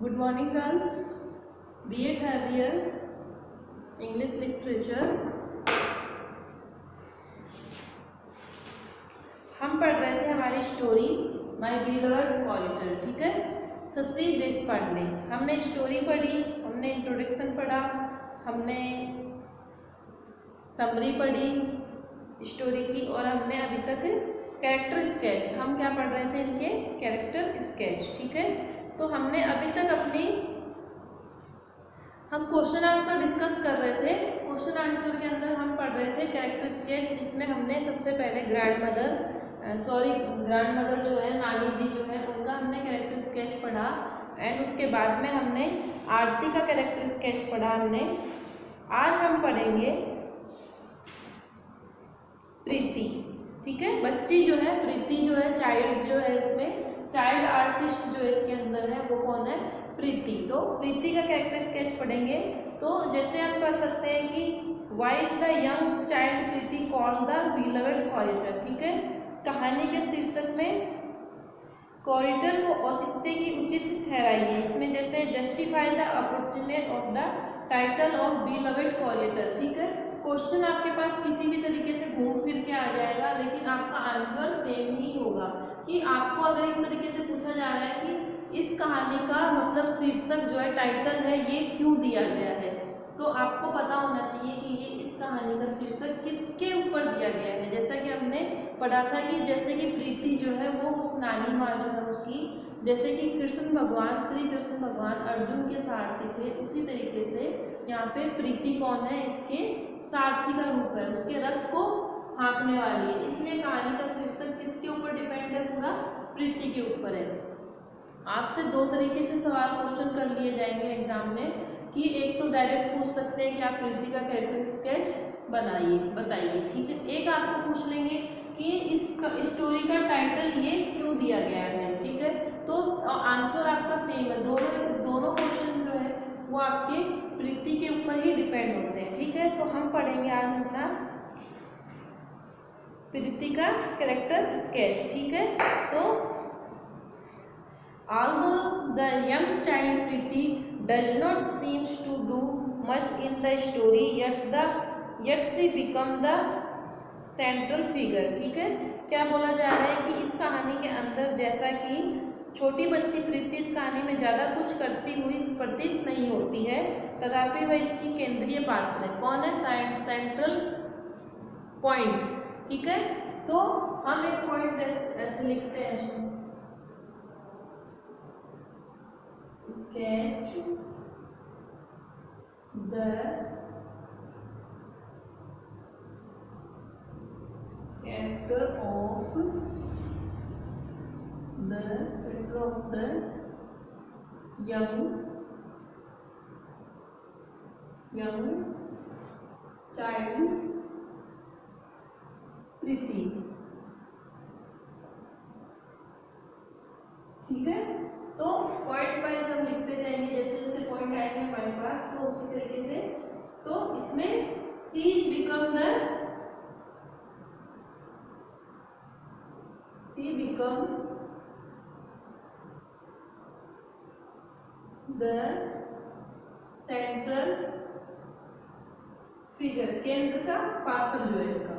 Good morning girls, BA third year English literature। हम पढ़ रहे थे हमारी स्टोरी माय बिलव्ड कॉरिडोर, ठीक है। सस्ती देशपांडे हमने स्टोरी पढ़ी, हमने इंट्रोडक्शन पढ़ा, हमने समरी पढ़ी स्टोरी की, और हमने अभी तक कैरेक्टर स्केच, हम क्या पढ़ रहे थे इनके कैरेक्टर स्केच, ठीक है। तो हमने अभी तक हम क्वेश्चन आंसर डिस्कस कर रहे थे। क्वेश्चन आंसर के अंदर हम पढ़ रहे थे कैरेक्टर स्केच, जिसमें हमने सबसे पहले ग्रैंड मदर जो है, नानी जी जो है, उनका हमने कैरेक्टर स्केच पढ़ा। एंड उसके बाद में हमने आरती का कैरेक्टर स्केच पढ़ा हमने। आज हम पढ़ेंगे प्रीति, ठीक है। बच्ची जो है प्रीति जो है, चाइल्ड जो है, इसमें चाइल्ड आर्टिस्ट जो इसके अंदर है वो कौन है? प्रीति। तो प्रीति का कैरेक्टर स्केच पढ़ेंगे। तो जैसे हम पढ़ सकते हैं कि why is the young child Preeti called the beloved corridor, ठीक है। कहानी के शीर्षक में कॉरिडोर को औचित्य की उचित ठहराइए। इसमें जैसे justify the opportunity of the title of beloved corridor, ठीक है। क्वेश्चन आपके पास किसी भी तरीके से घूम फिर के आ जाएगा, लेकिन आपका आंसर सेम ही होगा। कि आपको अगर इस तरीके से पूछा जा रहा है कि इस कहानी का मतलब शीर्षक जो है, टाइटल है, ये क्यों दिया गया है, तो आपको पता होना चाहिए कि ये इस कहानी का शीर्षक किसके ऊपर दिया गया है। जैसा कि हमने पढ़ा था कि जैसे कि प्रीति जो है वो उस नानी माँ जो है उसकी, जैसे कि श्री कृष्ण भगवान अर्जुन के सारथी थे, उसी तरीके से यहाँ पे प्रीति कौन है? इसके सारथी का रूप है, उसके रथ को हाँकने वाली है। इसलिए कहानी का शीर्षक किसके ऊपर डिपेंड है? पूरा प्रीति के ऊपर है। आपसे दो तरीके से सवाल क्वेश्चन कर लिए जाएंगे एग्जाम में, कि एक तो डायरेक्ट पूछ सकते हैं कि आप प्रीति का कैरेक्टर स्केच बताइए, ठीक है। एक आपको पूछ लेंगे कि इस स्टोरी का टाइटल ये क्यों दिया गया है, ठीक है। तो आंसर आपका सेम है। दोनों क्वेश्चन जो है वो आपके प्रीति के ऊपर ही डिपेंड होते हैं, ठीक है। तो हम पढ़ेंगे आज अपना प्रीति का कैरेक्टर स्केच, ठीक है। तो although the young child Preeti does not seems to do much in the story, yet she become the central figure, ठीक है। क्या बोला जा रहा है कि इस कहानी के अंदर जैसा कि छोटी बच्ची प्रीति इस कहानी में ज़्यादा कुछ करती हुई प्रतीत नहीं होती है, तथापि वह इसकी केंद्रीय पात्र है। कौन है? सेंट्रल पॉइंट, ठीक है। तो हम एक पॉइंट ऐसे लिखते हैं, sketch the character of the young child प्रीति, ठीक है। तो पॉइंट वाइज हम लिखते जाएंगे, जैसे जैसे पॉइंट आएंगे हमारे पास, तो उसी तरीके से। तो इसमें she become the central figure, केंद्र का पात्र जो है इसका।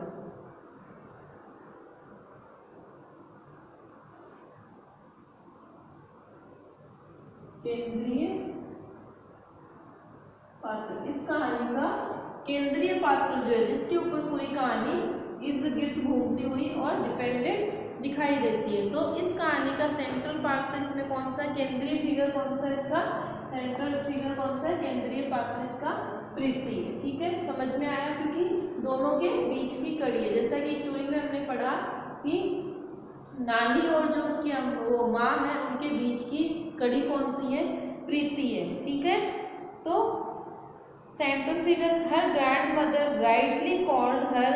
केंद्रीय पात्र, इस कहानी का केंद्रीय पात्र जो है, जिसके ऊपर पूरी कहानी इर्द गिर्द घूमती हुई और डिपेंडेंट दिखाई देती है। तो इस कहानी का सेंट्रल पात्र इसमें कौन सा? केंद्रीय फिगर कौन सा इसका? सेंट्रल फिगर कौन सा है? केंद्रीय पात्र इसका प्रीति, ठीक है। समझ में आया? क्योंकि दोनों के बीच की कड़ी है। जैसा कि स्टोरी में हमने पढ़ा कि नानी और जो उसकी वो माँ है, उनके बीच की कड़ी कौन सी है? प्रीति है, ठीक है। तो central figure, her grand mother rightly called her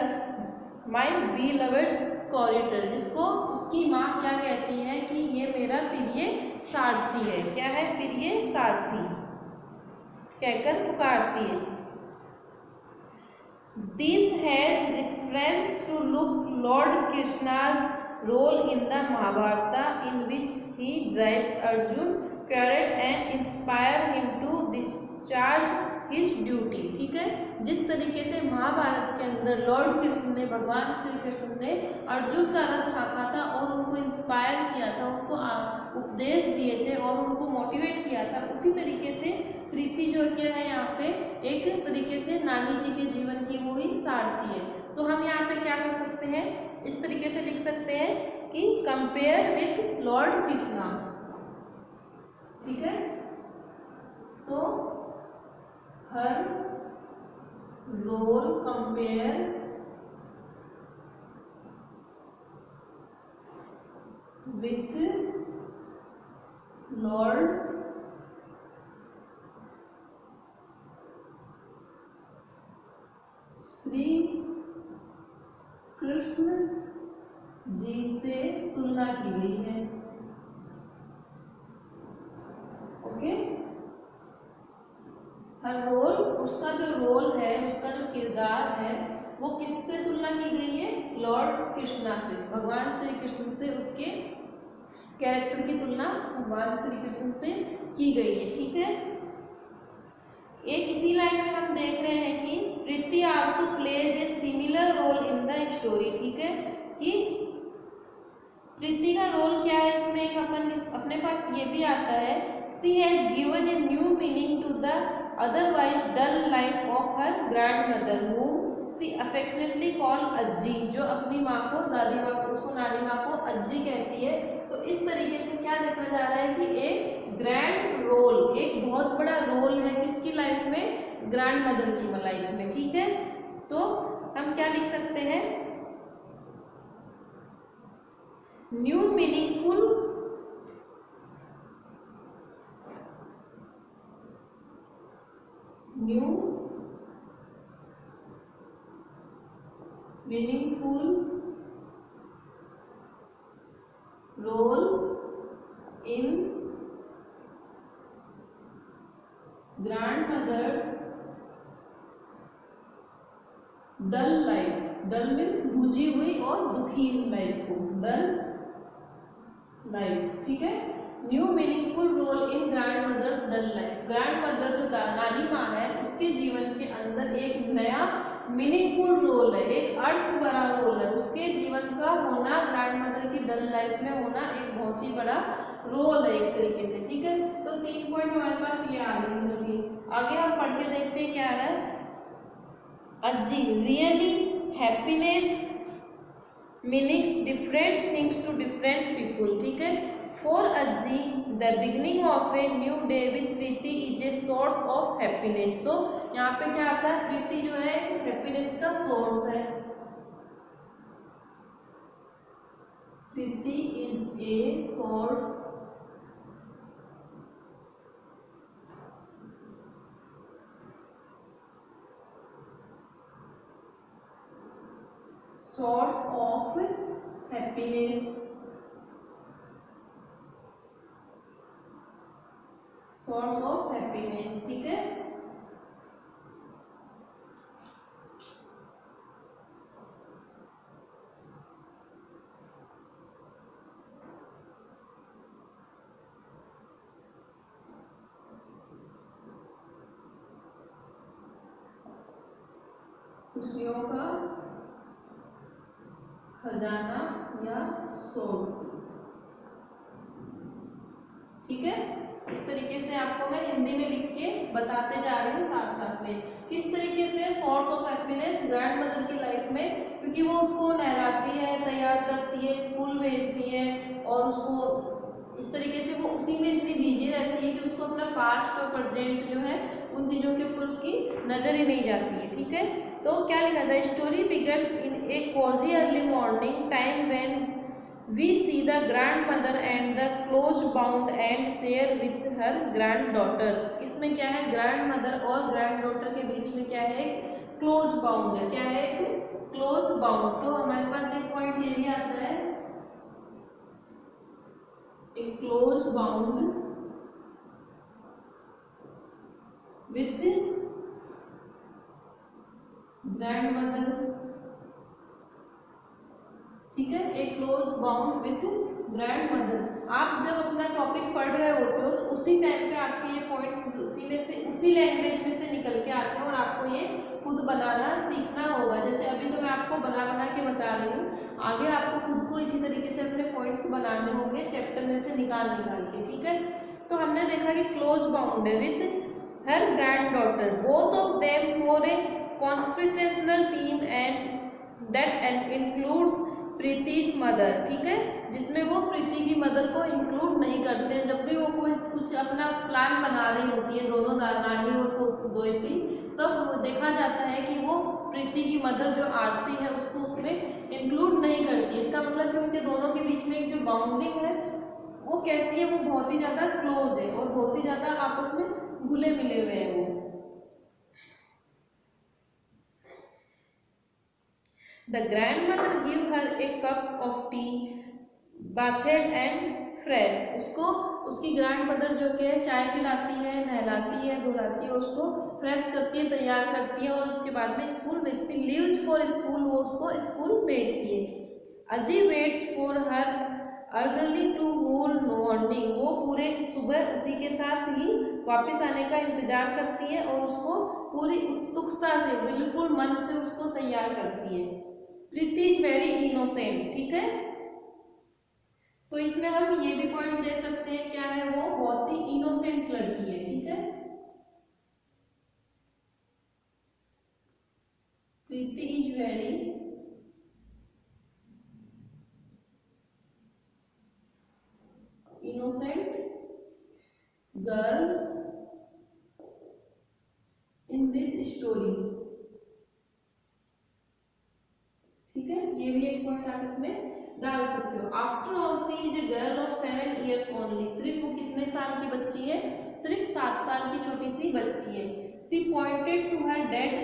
my beloved corridor, जिसको उसकी माँ क्या कहती है? कि ये मेरा प्रिय सारथी है। क्या है? प्रिय सारथी कहकर पुकारती है। This has reference to Lord Krishna's role in the Mahabharata, in which he drives Arjun chariot and inspire him to discharge his duty. ठीक है, जिस तरीके से महाभारत के अंदर लॉर्ड कृष्ण ने, भगवान श्री कृष्ण ने अर्जुन का रथ हाँका था और उनको इंस्पायर किया था, उनको उपदेश दिए थे और उनको मोटिवेट किया था, उसी तरीके से प्रीति जो क्या है यहाँ पे एक तरीके से नानी जी के जीवन की वो ही सारथी है। तो हम यहाँ पे क्या कर सकते हैं, इस तरीके से लिख सकते हैं कि कंपेयर विथ लॉर्ड कृष्णा। ठीक है, तो her role compare with lord Shri Krishna ji से तुलना की गई है। ओके, हर रोल, उसका जो रोल है, उसका जो किरदार है, वो किससे तुलना की गई है, लॉर्ड कृष्णा से, भगवान श्री कृष्ण से, उसके कैरेक्टर की तुलना भगवान श्री कृष्ण से की गई है। ठीक है, एक इसी लाइन में हम देख रहे हैं कि Preeti also plays a similar role in the story. ठीक है, कि प्रीति का रोल क्या है इसमें, एक अपने पास ये भी आता है, she has given a new meaning to the otherwise dull life of her grandmother whom she affectionately called अज्जी, जो अपनी माँ को, दादी माँ को, उसको नानी माँ को अज्जी कहती है। तो इस तरीके से क्या देखा जा रहा है कि एक ग्रैंड रोल, एक बहुत बड़ा रोल है किसकी लाइफ में, ग्रैंड मदर की लाइफ में। ठीक है, तो हम क्या लिख सकते हैं, new meaningful role in grandmother dull life, dull means बुझी हुई और दुखी लाइफ को, डल लाइफ। ठीक है, new meaningful role in grandmother's dull life, grandmother जो नानी माँ है उसके जीवन के अंदर एक नया मीनिंगफुल रोल है, एक अर्थ भरा रोल है, उसके जीवन का होना, ग्रैंड मदर की डल लाइफ में होना एक बहुत ही बड़ा रोल है एक तरीके से। ठीक है, तो 3 पॉइंट हमारे पास ये आ गई। आगे हम पढ़ के देखते हैं क्या है, Ajji really happiness meanings different things to different people. ठीक है, for Ajji the beginning of a new day with Preeti is a source of happiness. तो यहाँ पे क्या आता है, प्रीति जो है हैप्पीनेस का सोर्स है, Preeti is a source of happiness, source of happiness. ठीक है, खुशियों का खजाना या सोर्स। ठीक है, इस तरीके से आपको मैं हिंदी में लिख के बताते जा रही हूँ साथ साथ में, किस तरीके से source of happiness grand mother की लाइफ में, क्योंकि वो उसको नहलाती है, तैयार करती है, स्कूल भेजती है और उसको इस तरीके से वो उसी में इतनी बिजी रहती है कि उसको अपना पास्ट और प्रेजेंट जो है उन चीज़ों के ऊपर उसकी नज़र ही नहीं जाती है। ठीक है, तो क्या लिखा था, story begins in a cosy early morning time when we see the grandmother and the close bound and share with her granddaughters। इसमें क्या है, grandmother और granddaughter के बीच में क्या है, close bound है, क्या है, close bound। तो हमारे पास एक पॉइंट ये भी आता है, एक close bound with grandmother। ठीक है, एक close bound with grand mother. आप जब अपना टॉपिक पढ़ रहे होते हो तो उसी टाइम पे आपके ये पॉइंट्स उसी में से, उसी लैंग्वेज में से निकल के आते हैं और आपको ये खुद बनाना सीखना होगा। जैसे अभी तो मैं आपको बना बना के बता रही हूँ, आगे आपको खुद को इसी तरीके से अपने पॉइंट्स बनाने होंगे चैप्टर में से निकाल निकाल के, ठीक है। तो हमने देखा कि क्लोज बाउंड है with her granddaughter, both of them for a conspiratorial team and that includes Preeti's mother, ठीक है, जिसमें वो प्रीति की मदर को इंक्लूड नहीं करते हैं। जब भी वो कोई कुछ अपना प्लान बना रही होती है दोनों नानी और दोती, तब देखा जाता है कि वो प्रीति की मदर जो आरती है उसको उसमें इंक्लूड नहीं करती। इसका मतलब कि उनके दोनों के बीच में एक जो बाउंडिंग है वो कैसी है, वो बहुत ही ज़्यादा क्लोज है और बहुत ही ज़्यादा आपस में घुले मिले हुए हैं वो। The grandmother give her a cup of tea, bathed and fresh. उसको उसकी ग्रैंडमदर जो कि चाय पिलाती है, नहलाती है, धुलाती है, उसको फ्रेश करती है, तैयार करती है और उसके बाद में स्कूल भेजती है। लीव्स फॉर स्कूल, वो उसको स्कूल भेजती है। Aji waits for her early to whole morning, वो पूरे सुबह उसी के साथ ही वापस आने का इंतजार करती है और उसको पूरी उत्सुकता से, बिल्कुल मन से उसको तैयार करती है। प्रीति इज वेरी इनोसेंट, ठीक है। तो इसमें हम ये भी पॉइंट दे सकते हैं, क्या है, वो बहुत ही इनोसेंट लड़की है, ठीक है। Preeti is very innocent girl in this story, ठीक है। ये भी एक पॉइंट आप इसमें डाल सकते हो। After all she is a girl of 7 years only, सिर्फ वो कितने साल की बच्ची है, सिर्फ 7 साल की छोटी सी बच्ची है। She pointed to her dead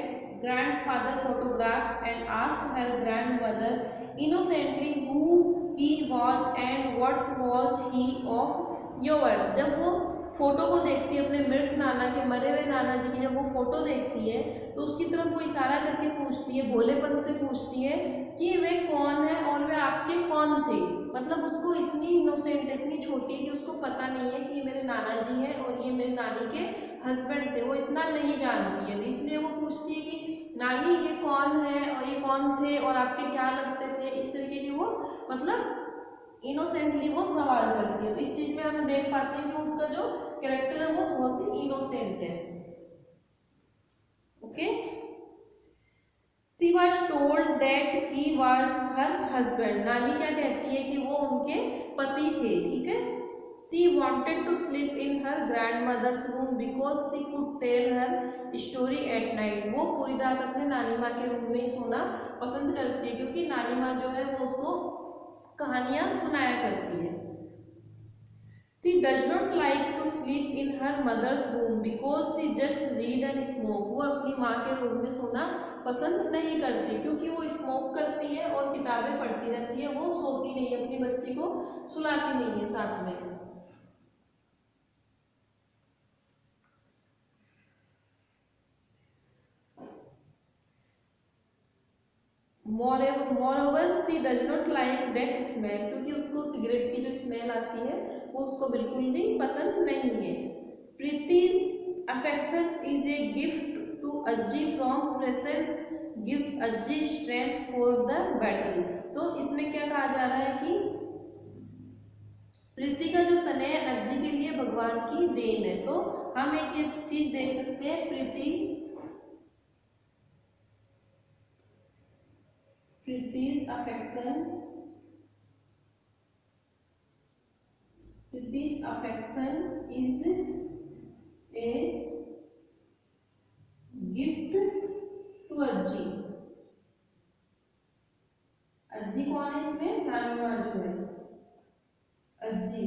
grandfather photographs and asked her grandmother innocently who he was and what was he of yours। जब वो फोटो को देखती है अपने मृत नाना के, मरे हुए नाना जी की, जब वो फोटो देखती है तो उसकी तरफ वो इशारा करके पूछती है, भोलेपन से पूछती है कि वे कौन है और वे आपके कौन थे। मतलब उसको इतनी इनोसेंट, इतनी छोटी है कि उसको पता नहीं है कि ये मेरे नाना जी हैं और ये मेरे नानी के हस्बैंड थे, वो इतना नहीं जानती है। इसलिए वो पूछती है कि नानी ये कौन है और ये कौन थे और आपके क्या लगते थे, इस तरीके की वो मतलब इनोसेंटली वो सवाल करती है। तो इस चीज में हम देख पाते हैं कि उसका जो कैरेक्टर है वो बहुत ही इनोसेंट है, okay. She was told that he was her husband, नानी क्या कहती है कि वो उनके पति थे, ठीक है। She wanted to sleep in her grandmother's room because she could tell her story at night। वो पूरी रात अपने नानी माँ के रूम में ही सोना पसंद करती है क्योंकि नानी माँ जो है वो उसको कहानियां सुनाया करती है। She does not like to sleep in her mother's room because she just read and smoke। वो अपनी माँ के रूम में सोना पसंद नहीं करती क्योंकि वो स्मोक करती है और किताबें पढ़ती रहती है, वो सोती नहीं है, अपनी बच्ची को सुलाती नहीं है साथ में। Moreover, she does not like that smell, क्योंकि उसको सिगरेट की जो स्मेल आती है वो उसको बिल्कुल भी पसंद नहीं है। Preeti's affection is a gift to Ajji from presence gives Ajji strength for the battle। तो इसमें क्या कहा जा रहा है कि प्रीति का जो स्नेह अज्जी के लिए भगवान की देन है। तो हम एक ये चीज देख सकते हैं, प्रीति's affection is a gift to अज्जी। अज्जी कौन है इसमें, नानी माँ जो है अज्जी।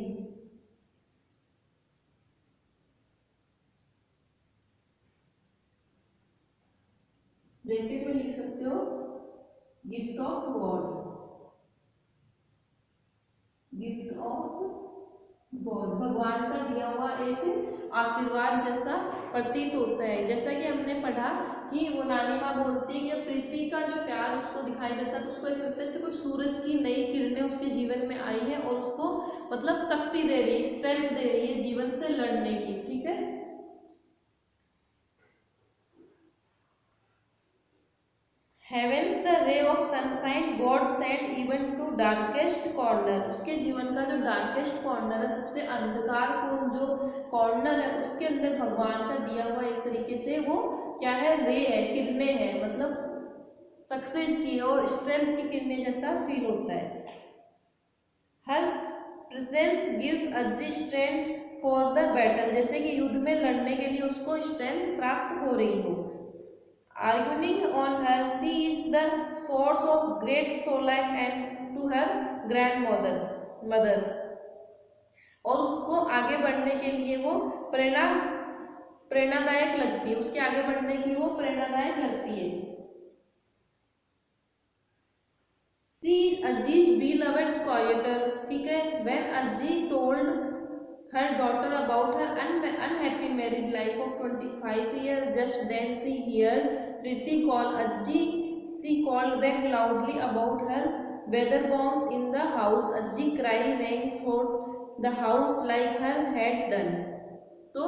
ब्रैकेट में लिख सकते हो gift of God, gift of God, भगवान का दिया हुआ एक आशीर्वाद जैसा प्रतीत होता है। जैसा कि हमने पढ़ा कि वो नानी माँ बोलती है कि प्रीति का जो प्यार उसको दिखाई देता है तो उसको ऐसा लगता है जैसे कोई सूरज की नई किरणें उसके जीवन में आई है और उसको मतलब शक्ति दे रही है, स्ट्रेंथ दे रही है जीवन से लड़ने की, ठीक है। Heavens the ray of sunshine God send even to darkest corner, उसके जीवन का जो डार्केस्ट कॉर्नर है, सबसे अंधकारपूर्ण जो कॉर्नर है, उसके अंदर भगवान का दिया हुआ एक तरीके से वो क्या है, रे है, किरणें हैं, मतलब सक्सेस की और स्ट्रेंथ की किरणें जैसा फील होता है। Her presence gives Ajji strength for the battle, जैसे कि युद्ध में लड़ने के लिए उसको स्ट्रेंथ प्राप्त हो रही हो। Arguing on her, she is the source of great solace and to her mother, और उसको आगे बढ़ने के लिए वो प्रेरणादायक लगती है, उसके आगे बढ़ने की वो प्रेरणादायक लगती है। She is Ajji's beloved courtier, ठीक है। When Ajji told her daughter about her unhappy married life of 25 years, just then she heard Priti call Ajji. She called back loudly about her weather bombs in the house. Ajji cry rang through the house like her had done. तो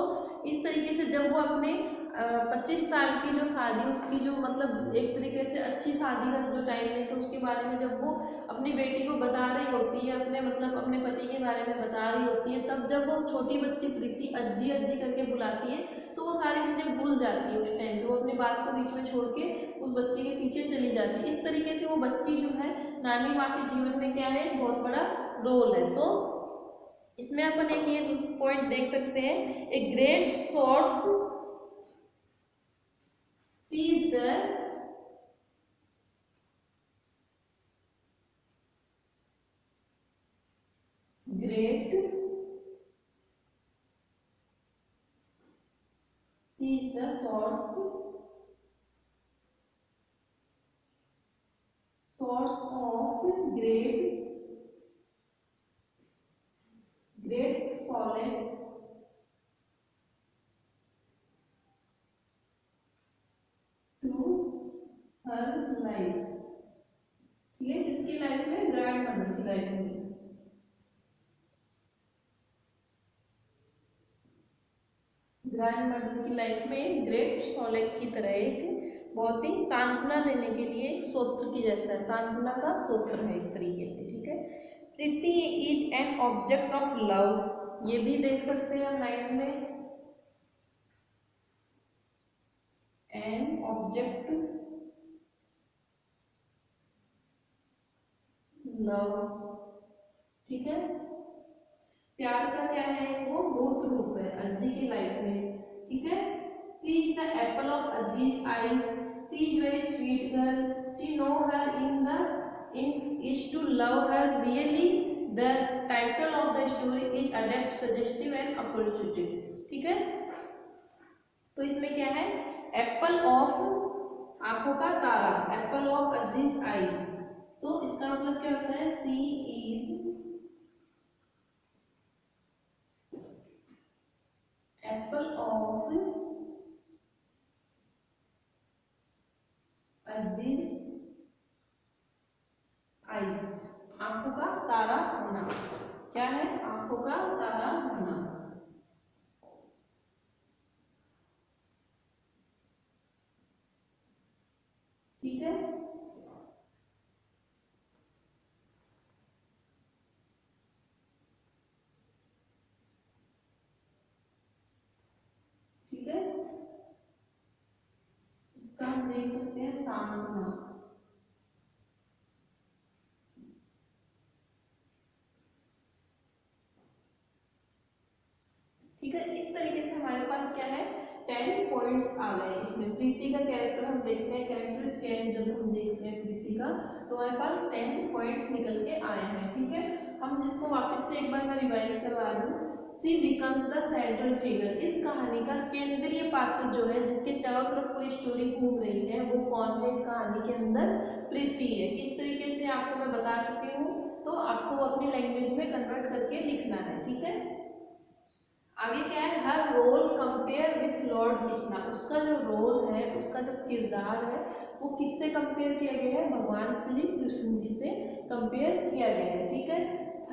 इस तरीके से जब वो अपने 25 साल की जो शादी, उसकी जो मतलब एक तरीके से अच्छी शादी का जो टाइम है, तो उसके बारे में जब वो अपनी बेटी को बता रही होती है, अपने मतलब अपने पति के बारे में बता रही होती है, तब जब वो छोटी बच्ची प्रीति अज्जी अज्जी करके बुलाती है, तो वो सारी चीज़ें भूल जाती है उस टाइम पे, वो अपनी बात को बीच में छोड़ के उस बच्ची के पीछे चली जाती है। इस तरीके से वो बच्ची जो है नानी माँ के जीवन में क्या है, बहुत बड़ा रोल है। तो इसमें अपन एक ये पॉइंट देख सकते हैं, a great source sees the great sees the source of great solace to her life, ठीक है, किसकी लाइफ में, ग्रैंड मदर की लाइफ में। ग्रैंड मदर की लाइफ में ग्रेट सोलेक की तरह एक बहुत ही सांत्वना देने के लिए एक सूत्र की जैसा है, सांत्वना का सूत्र है एक तरीके से, ठीक है। Preeti is an object of love, ये भी देख सकते हैं हम लाइफ में, एन ऑब्जेक्ट लव, ठीक है। प्यार का क्या है, वो मूर्त रूप है अज्जी की लाइफ में, ठीक है। She is the apple of Ajji's eyes, she is very sweet girl, she know her in is to love her really, the title of the story is adept suggestive and opportunity, ठीक है। तो इसमें क्या है, Apple of आंखों का तारा, apple of Ajji's eyes, तो इसका मतलब क्या होता है, she is apple of Ajji's eyes, आंखों का तारा होना, क्या है, आंखों का तारा होना, ठीक है। ठीक है, इसका हम देख सकते हैं सांत्वना, ठीक है। इस तरीके से हमारे पास क्या है, 10 पॉइंट्स आ गए। इसमें प्रीति का कैरेक्टर हम देखते हैं, कैरेक्टर स्केच जब हम देखते हैं प्रीति का, तो हमारे पास 10 पॉइंट्स निकल के आए हैं, ठीक है। हम जिसको वापस से एक बार मैं रिवाइज करवा दूं, सी बिकम्स द सेंट्रल फिगर, इस कहानी का केंद्रीय पात्र जो है, जिसके चारों तरफ पूरी स्टोरी घूम रही है, वो कौन है इस कहानी के अंदर, प्रीति है। इस तरीके से आपको मैं बता चुकी हूँ, तो आपको अपनी लैंग्वेज में कन्वर्ट करके लिखना है, ठीक है। आगे क्या है, her role compare with lord Krishna, उसका जो रोल है, उसका जो किरदार है, वो किससे कंपेयर किया गया है, भगवान श्री कृष्ण जी से कंपेयर किया गया है, ठीक है।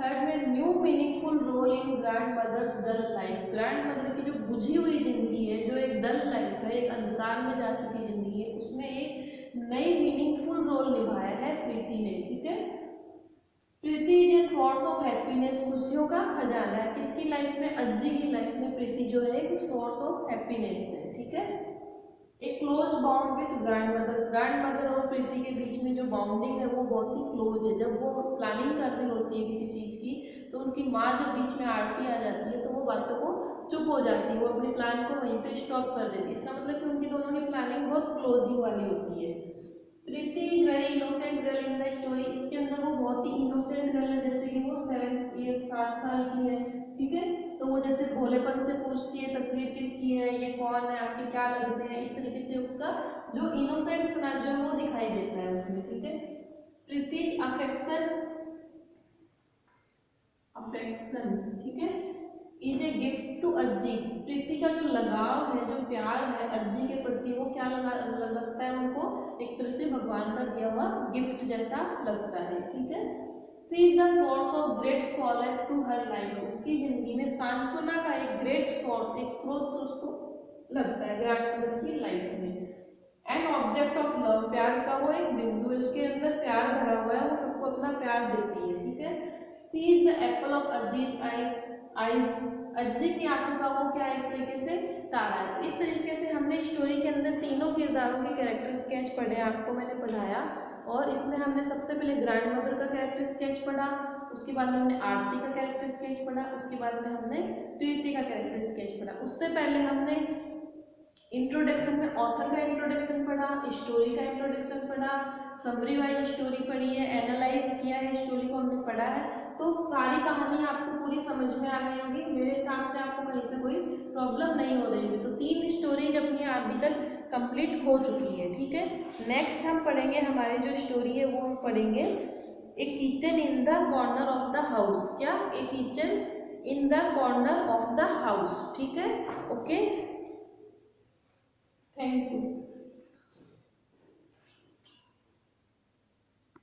थर्ड में new meaningful role in grandmother's dull life. Grandmother की जो बुझी हुई जिंदगी है, जो एक डल लाइफ है, एक अंधकार में जा चुकी जिंदगी है, उसमें एक नई मीनिंगफुल रोल निभाया है प्रीति ने। ठीक है, Preeti is a source of happiness, खुशियों का खजाना है। किसकी लाइफ में? अज्जी की लाइफ में प्रीति जो है एक सोर्स ऑफ हैप्पीनेस है। ठीक है, एक close bond with grand mother. Grand mother और प्रीति के बीच में जो बॉन्डिंग है वो बहुत ही क्लोज है। जब वो प्लानिंग कर रही होती है किसी चीज की, तो उनकी माँ जब बीच में आरती आ जाती है तो वो बातों को चुप हो जाती है, वो अपनी प्लान को वहीं पे स्टॉप कर देती है। इसका मतलब कि उनकी दोनों की प्लानिंग बहुत क्लोजिंग वाली होती है। Preeti is very innocent girl in the story. इसके अंदर वो बहुत ही इनोसेंट गर्ल है, जैसे कि वो 7 साल की है। ठीक है, तो वो जैसे भोलेपन से पूछती है तस्वीर किसकी है, ये कौन है, आपके क्या लगते हैं, इस तरीके से उसका जो इनोसेंट पना जो है वो दिखाई देता है उसमें। ठीक है, प्रीतिज अफेक्शन ठीक है इज ए गिफ्ट टू अज्जी। प्रीति का जो लगाव है, जो प्यार है अज्जी के प्रति, वो क्या लगता है उनको? एक तरह से भगवान का दिया हुआ गिफ्ट जैसा लगता है। ठीक है, she is the source of great solace to her life. उसकी जिंदगी में सांत्वना का एक ग्रेट सोर्स, एक स्रोत उसको लगता है ग्रैंडमदर की लाइफ में। एंड ऑब्जेक्ट ऑफ लव, प्यार का वो एक बिंदु है, उसके अंदर प्यार भरा हुआ है, वो सबको अपना प्यार देती है। ठीक है, she is the apple of Ajji's eyes. Ajji की आंखों का वो क्या एक तरीके से तारा है। इस तरीके से हमने स्टोरी के अंदर तीनों किरदारों के कैरेक्टर स्केच पढ़े, आपको मैंने पढ़ाया। और इसमें हमने सबसे पहले ग्रैंड मदर का कैरेक्टर स्केच पढ़ा, उसके बाद में हमने आरती का कैरेक्टर स्केच पढ़ा, उसके बाद में हमने प्रीति का कैरेक्टर स्केच पढ़ा। उससे पहले हमने इंट्रोडक्शन में ऑथर का इंट्रोडक्शन पढ़ा, स्टोरी का इंट्रोडक्शन पढ़ा, समरी वाइज स्टोरी पढ़ी है, एनालाइज किया है स्टोरी को हमने पढ़ा है। तो सारी कहानी आपको पूरी समझ में आ गई होगी। मेरे हिसाब से आपको कहीं पे कोई प्रॉब्लम नहीं हो रही है। तो 3 स्टोरीज अपनी अभी तक कंप्लीट हो चुकी है। ठीक है, नेक्स्ट हम पढ़ेंगे, हमारी जो स्टोरी है वो हम पढ़ेंगे a kitchen in the corner of the house. क्या? A kitchen in the corner of the house. ठीक है, ओके, थैंक यू।